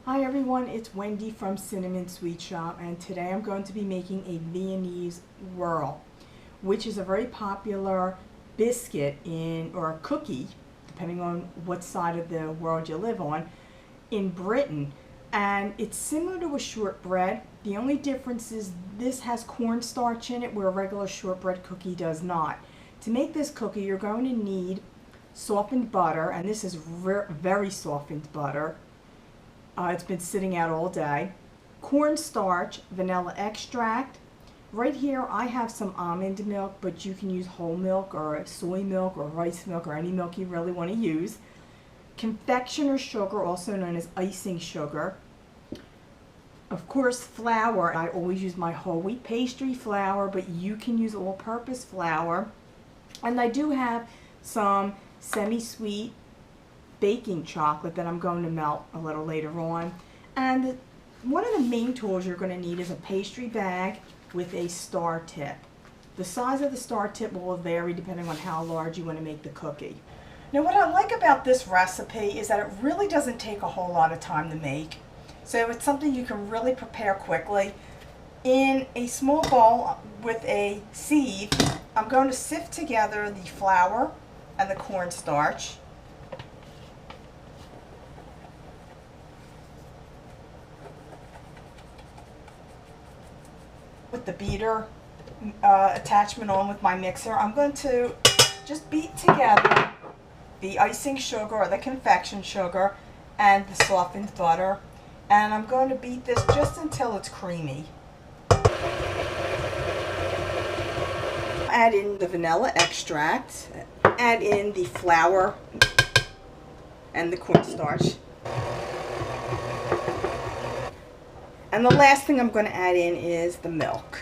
Hi everyone, it's Wendy from Cinnamon Sweet Shop, and today I'm going to be making a Viennese whirl, which is a very popular biscuit or a cookie, depending on what side of the world you live on, in Britain. And it's similar to a shortbread. The only difference is this has cornstarch in it, where a regular shortbread cookie does not. To make this cookie, you're going to need softened butter, and this is very softened butter. It's been sitting out all day. Cornstarch, vanilla extract. Right here I have some almond milk, but you can use whole milk or soy milk or rice milk or any milk you really want to use. Confectioner sugar, also known as icing sugar. Of course, flour. I always use my whole wheat pastry flour, but you can use all-purpose flour. And I do have some semi-sweet baking chocolate that I'm going to melt a little later on. And one of the main tools you're going to need is a pastry bag with a star tip. The size of the star tip will vary depending on how large you want to make the cookie. Now what I like about this recipe is that it really doesn't take a whole lot of time to make. So it's something you can really prepare quickly. In a small bowl with a sieve, I'm going to sift together the flour and the cornstarch. With the beater attachment on with my mixer, I'm going to just beat together the icing sugar or the confection sugar and the softened butter, and I'm going to beat this just until it's creamy. Add in the vanilla extract, add in the flour and the cornstarch. And the last thing I'm going to add in is the milk.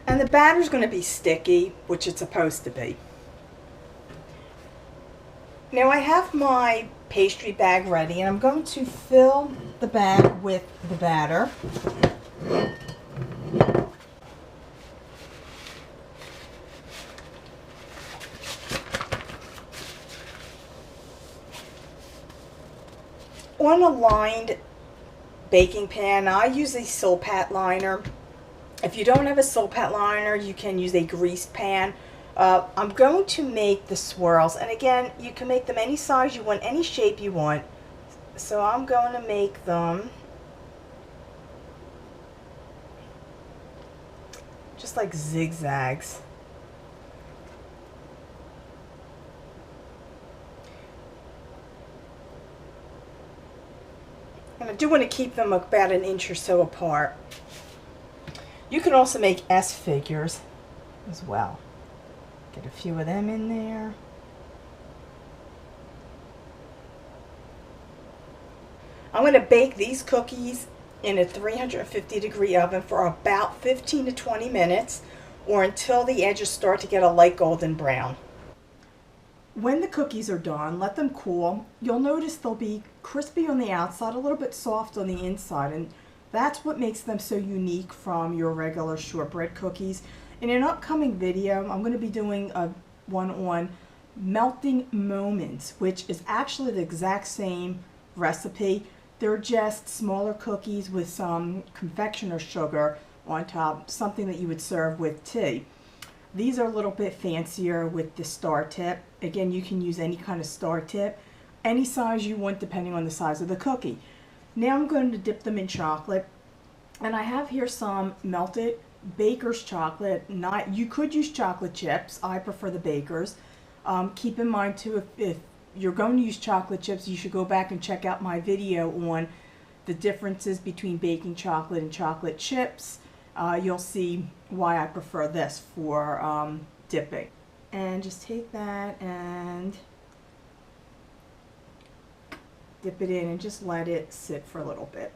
And the batter is going to be sticky, which it's supposed to be. Now I have my pastry bag ready, and I'm going to fill the bag with the batter. On a lined baking pan, I use a Silpat liner. If you don't have a Silpat liner, you can use a greased pan. I'm going to make the swirls, and again, you can make them any size you want, any shape you want. So I'm going to make them just like zigzags. And I do want to keep them about an inch or so apart. You can also make S figures as well. Get a few of them in there. I'm going to bake these cookies in a 350-degree oven for about 15 to 20 minutes, or until the edges start to get a light golden brown. When the cookies are done, let them cool. You'll notice they'll be crispy on the outside, a little bit soft on the inside, and that's what makes them so unique from your regular shortbread cookies. In an upcoming video, I'm going to be doing one on melting moments, which is actually the exact same recipe. They're just smaller cookies with some confectioner sugar on top, something that you would serve with tea. These are a little bit fancier with the star tip. Again, you can use any kind of star tip, any size you want depending on the size of the cookie. Now I'm going to dip them in chocolate, and I have here some melted baker's chocolate. You could use chocolate chips. I prefer the baker's. Keep in mind too, if you're going to use chocolate chips, you should go back and check out my video on the differences between baking chocolate and chocolate chips. You'll see why I prefer this for dipping. And just take that and dip it in and just let it sit for a little bit.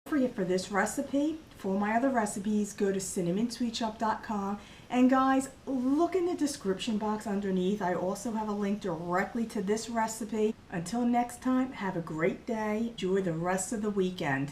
Don't forget, for this recipe, for my other recipes, go to cinnamonsweetshop.com, and guys, look in the description box underneath. I also have a link directly to this recipe. Until next time, have a great day. Enjoy the rest of the weekend.